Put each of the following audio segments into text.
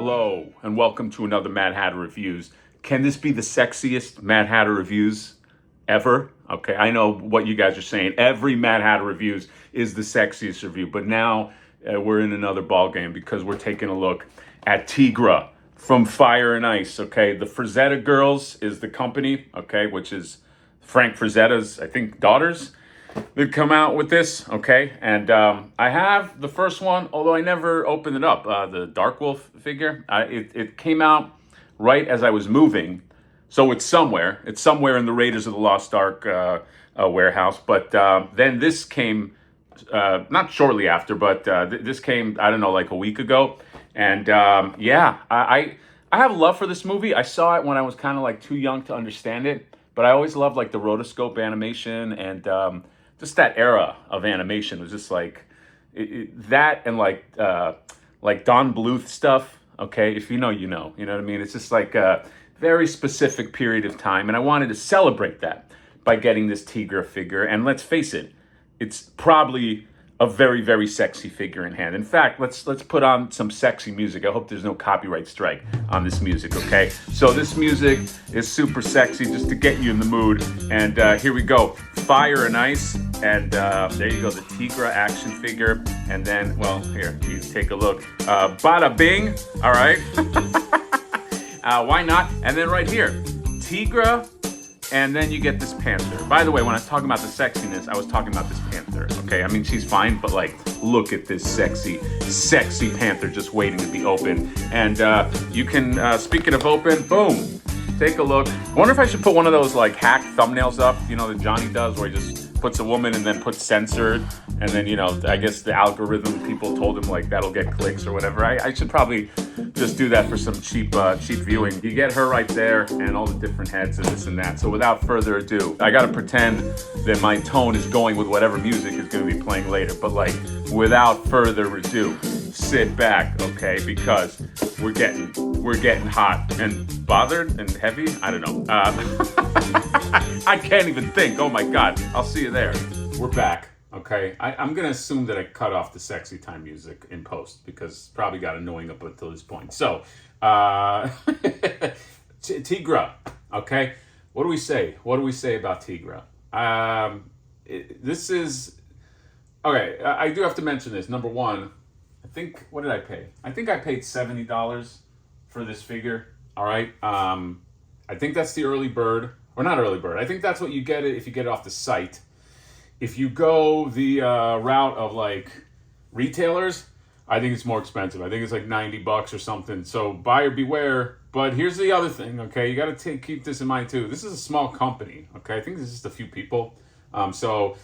Hello, and welcome to another Mad Hatter Reviews. Can this be the sexiest Mad Hatter Reviews ever? Okay, I know what you guys are saying. Every Mad Hatter Reviews is the sexiest review, but now we're in another ball game because we're taking a look at TEEGRA from Fire and Ice. Okay, the Frazetta girls is the company. Okay, which is Frank Frazetta's, I think, daughters. They've come out with this, okay, and I have the first one, although I never opened it up, the Dark Wolf figure. It came out right as I was moving, so it's somewhere in the Raiders of the Lost Ark warehouse, but then this came, not shortly after, but this came, I don't know, like a week ago, and yeah, I have love for this movie. I saw it when I was kind of like too young to understand it, but I always loved like the rotoscope animation and just that era of animation was just like that, and like Don Bluth stuff. Okay, if you know, you know what I mean. It's just like a very specific period of time, and I wanted to celebrate that by getting this TEEGRA figure. And let's face it, it's probably a very, very sexy figure in hand. In fact, let's put on some sexy music. I hope there's no copyright strike on this music, okay? So this music is super sexy just to get you in the mood. And here we go, Fire and Ice. And there you go, the TEEGRA action figure. And then, well, here, you take a look. Bada bing, all right? Why not? And then right here, TEEGRA. And then you get this Panthor. By the way, when I was talking about the sexiness, I was talking about this Panthor, okay? I mean, she's fine, but like, look at this sexy Panthor just waiting to be open. And you can, speaking of open, boom, take a look. I wonder if I should put one of those like hack thumbnails up, you know, that Johnny does, where he just puts a woman and then puts censored. And then, you know, I guess the algorithm people told him like that'll get clicks or whatever. I should probably just do that for some cheap viewing. You get her right there and all the different heads and this and that. So without further ado, I gotta pretend that my tone is going with whatever music is gonna be playing later. But like, without further ado, sit back, okay? Because we're getting hot and bothered and heavy. I don't know. I can't even think. Oh my God. I'll see you there. We're back. Okay, I'm going to assume that I cut off the sexy time music in post because it's probably got annoying up until this point. So, TEEGRA, okay? What do we say? What do we say about TEEGRA? This is... Okay, I do have to mention this. Number one, I think... What did I pay? I think I paid $70 for this figure, all right? I think that's the early bird. Or not early bird. I think that's what you get it if you get it off the site. If you go the route of like retailers, I think it's more expensive. I think it's like $90 or something. So buyer beware. But here's the other thing, okay? You got to keep this in mind too. This is a small company, okay? I think this is just a few people. So,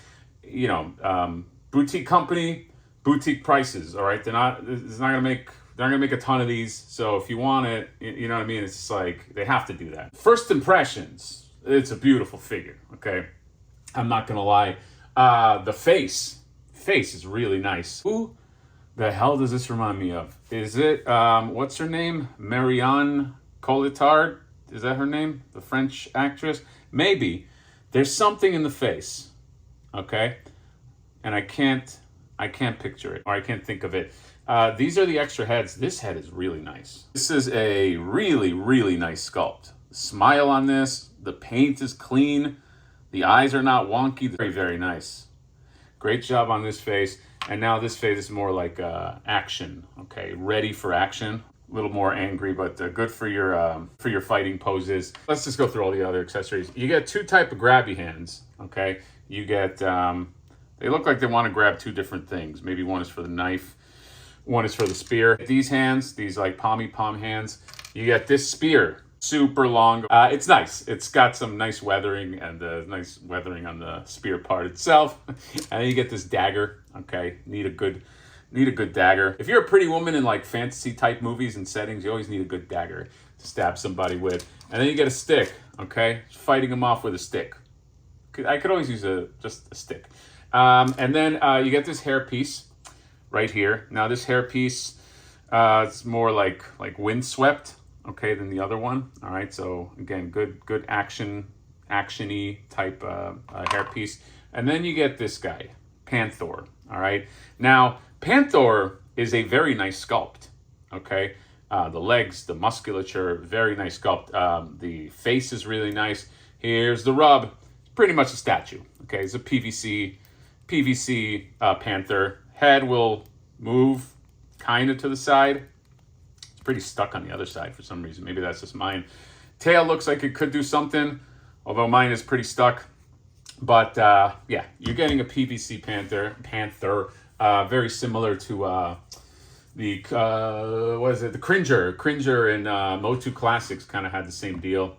you know, boutique company, boutique prices. All right, they're not gonna make a ton of these. So if you want it, you know what I mean. It's just like they have to do that. First impressions, it's a beautiful figure. Okay, I'm not gonna lie. The face is really nice. Who the hell does this remind me of? Is it, what's her name? Marianne Cotillard? Is that her name? The French actress? Maybe. There's something in the face, okay? And I can't picture it, or I can't think of it. These are the extra heads. This head is really nice. This is a really, really nice sculpt. The smile on this, the paint is clean. The eyes are not wonky. Very, very nice. Great job on this face. And now this face is more like action, okay? Ready for action. A little more angry, but good for your fighting poses. Let's just go through all the other accessories. You get two type of grabby hands, okay? You get, they look like they want to grab two different things. Maybe one is for the knife, one is for the spear. These hands, these like palm hands, you get this spear. Super long. It's nice. It's got some nice weathering and nice weathering on the spear part itself. And then you get this dagger. Okay, need a good dagger. If you're a pretty woman in like fantasy type movies and settings, you always need a good dagger to stab somebody with. And then you get a stick. Okay, fighting them off with a stick. I could always use just a stick. And then you get this hair piece right here. Now this hair piece, it's more like windswept. Okay, than the other one. All right, so again, good action-y type hairpiece. And then you get this guy, Panthor. All right, now Panthor is a very nice sculpt. Okay, The legs, the musculature, very nice sculpt. The face is really nice. Here's the rub. It's pretty much a statue. Okay, it's a PVC Panther. Head will move kind of to the side. It's pretty stuck on the other side for some reason. Maybe that's just mine. Tail looks like it could do something, although mine is pretty stuck. But yeah, you're getting a PVC Panther, very similar to the what is it? The Cringer in Motu Classics kind of had the same deal.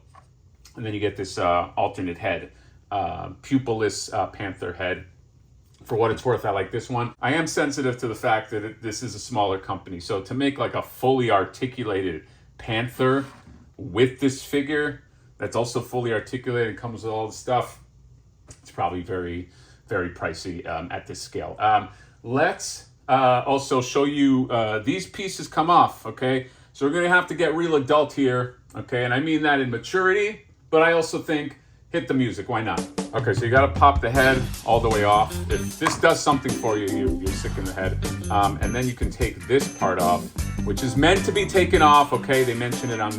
And then you get this alternate head, pupilless Panther head. For what it's worth, I like this one. I am sensitive to the fact that this is a smaller company. So to make like a fully articulated Panther with this figure that's also fully articulated, comes with all the stuff, it's probably very, very pricey at this scale. Let's also show you these pieces come off, okay? So we're gonna have to get real adult here, okay? And I mean that in maturity, but I also think hit the music, why not? Okay, so you gotta pop the head all the way off. If this does something for you, you're sick in the head. And then you can take this part off, which is meant to be taken off, okay? They mention it on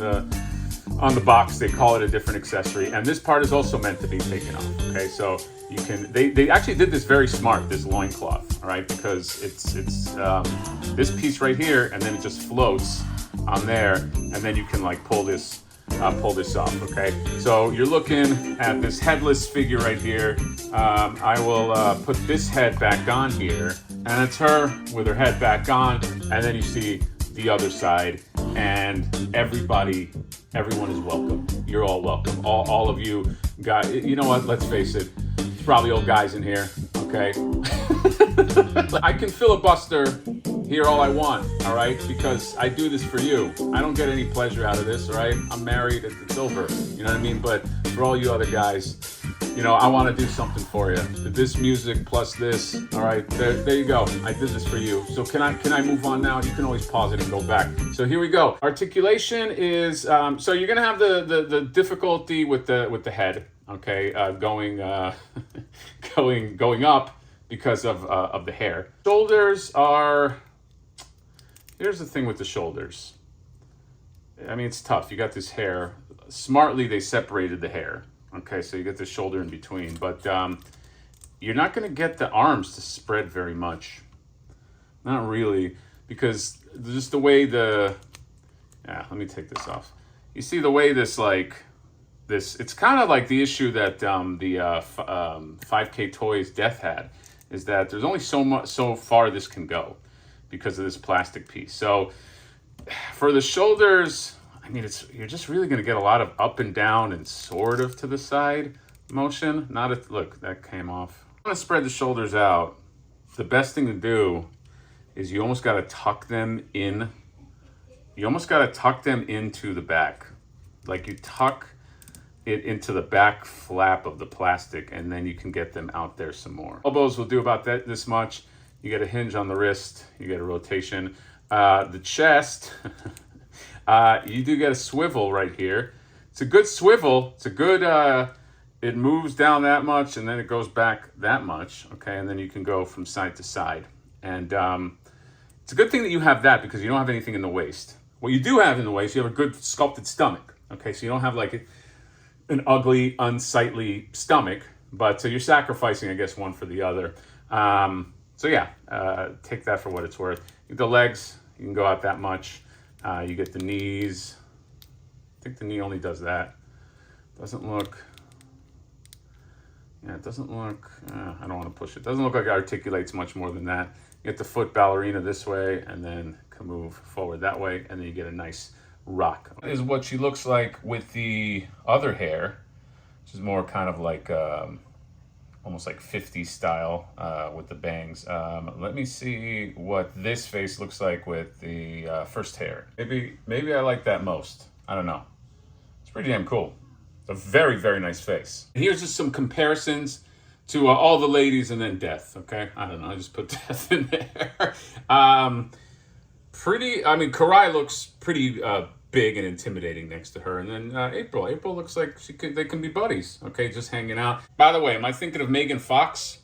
the box, they call it a different accessory. And this part is also meant to be taken off, okay? So you can, they actually did this very smart, this loincloth, all right? Because it's this piece right here, and then it just floats on there, and then you can like pull this off, okay? So you're looking at this headless figure right here. I will put this head back on here, and it's her with her head back on, and then you see the other side, and everyone is welcome. You're all welcome. All of you guys, you know what, let's face it, there's probably old guys in here, okay? I can filibuster here all I want, all right? Because I do this for you. I don't get any pleasure out of this, all right? I'm married, it's over, you know what I mean? But for all you other guys, you know, I want to do something for you. This music plus this, all right? There you go. I did this for you. So can I move on now? You can always pause it and go back. So here we go. Articulation is so you're gonna have the difficulty with the head, okay? Going up because of the hair. Shoulders are. Here's the thing with the shoulders. I mean, it's tough. You got this hair. Smartly, they separated the hair. Okay, so you get the shoulder in between. But you're not going to get the arms to spread very much. Not really. Because just the way let me take this off. You see the way this, it's kind of like the issue that the 5K Toys Death had. Is that there's only so far this can go because of this plastic piece. So for the shoulders, I mean, you're just really going to get a lot of up and down and sort of to the side motion. Look, that came off. I'm going to spread the shoulders out. The best thing to do is you almost got to tuck them in. You almost got to tuck them into the back. Like you tuck it into the back flap of the plastic, and then you can get them out there some more. Elbows will do about this much. You get a hinge on the wrist, you get a rotation. The chest, you do get a swivel right here. It's a good swivel. It's a good, it moves down that much and then it goes back that much, okay? And then you can go from side to side. And it's a good thing that you have that because you don't have anything in the waist. What you do have in the waist, you have a good sculpted stomach, okay? So you don't have like an ugly, unsightly stomach, but so you're sacrificing, I guess, one for the other. So yeah, take that for what it's worth. The legs, you can go out that much. You get the knees. I think the knee only does that. Doesn't look, it doesn't look, I don't want to push it. Doesn't look like it articulates much more than that. You get the foot ballerina this way and then can move forward that way, and then you get a nice rock. This is what she looks like with the other hair, which is more kind of like almost like 50s style with the bangs. Let me see what this face looks like with the first hair. Maybe I like that most. I don't know. It's pretty damn cool. It's a very, very nice face. And here's just some comparisons to all the ladies and then Death, okay? I don't know, I just put Death in there. Karai looks pretty big and intimidating next to her. And then April looks like they can be buddies, okay, just hanging out. By the way, am I thinking of Megan Fox?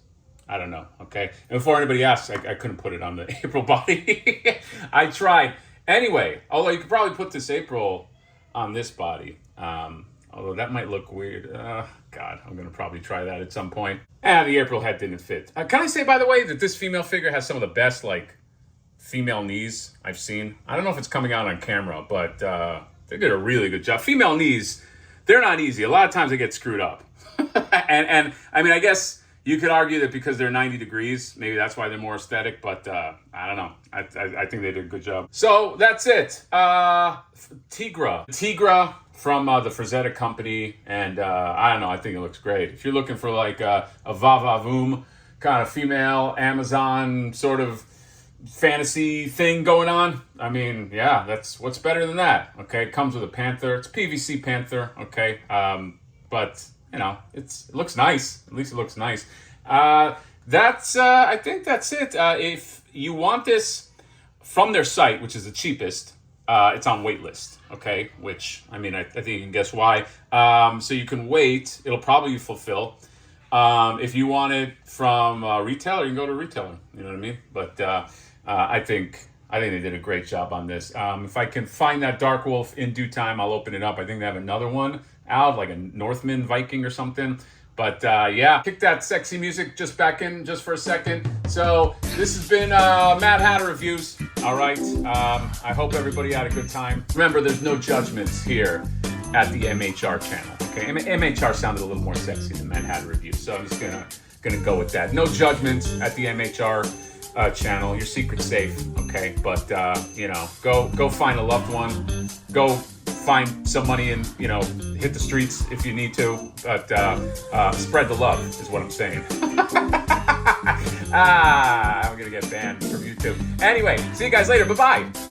I don't know, okay? And before anybody asks, I couldn't put it on the April body. I tried. Anyway, although you could probably put this April on this body. Although that might look weird. God, I'm going to probably try that at some point. The April head didn't fit. Can I say, by the way, that this female figure has some of the best, like, female knees I've seen. I don't know if it's coming out on camera, but they did a really good job. Female knees, they're not easy. A lot of times they get screwed up. and I mean, I guess you could argue that because they're 90 degrees, maybe that's why they're more aesthetic, but I don't know. I think they did a good job. So that's it. TEEGRA. TEEGRA from the Frazetta company, and I don't know, I think it looks great. If you're looking for like a va-va-voom kind of female Amazon sort of fantasy thing going on, I mean, yeah, that's what's better than that. Okay, it comes with a Panthor. It's PVC Panthor. Okay, but you know, it looks nice. At least it looks nice. That's I think that's it. If you want this from their site, which is the cheapest, it's on waitlist. Okay, which I mean, I think you can guess why. So you can wait. It'll probably fulfill. If you want it from a retailer, you can go to a retailer. You know what I mean? But I think they did a great job on this. If I can find that Dark Wolf in due time, I'll open it up. I think they have another one out, like a Northman Viking or something. But yeah, kick that sexy music just back in just for a second. So this has been Mad Hatter Reviews. All right. I hope everybody had a good time. Remember, there's no judgments here at the MHR channel. Okay, MHR sounded a little more sexy than Mad Hatter Reviews, so I'm just gonna go with that. No judgments at the MHR channel. Your secret's safe. Okay, but you know, go find a loved one. Go find some money and, you know, hit the streets if you need to, but spread the love is what I'm saying. I'm gonna get banned from YouTube. Anyway, see you guys later. Bye-bye.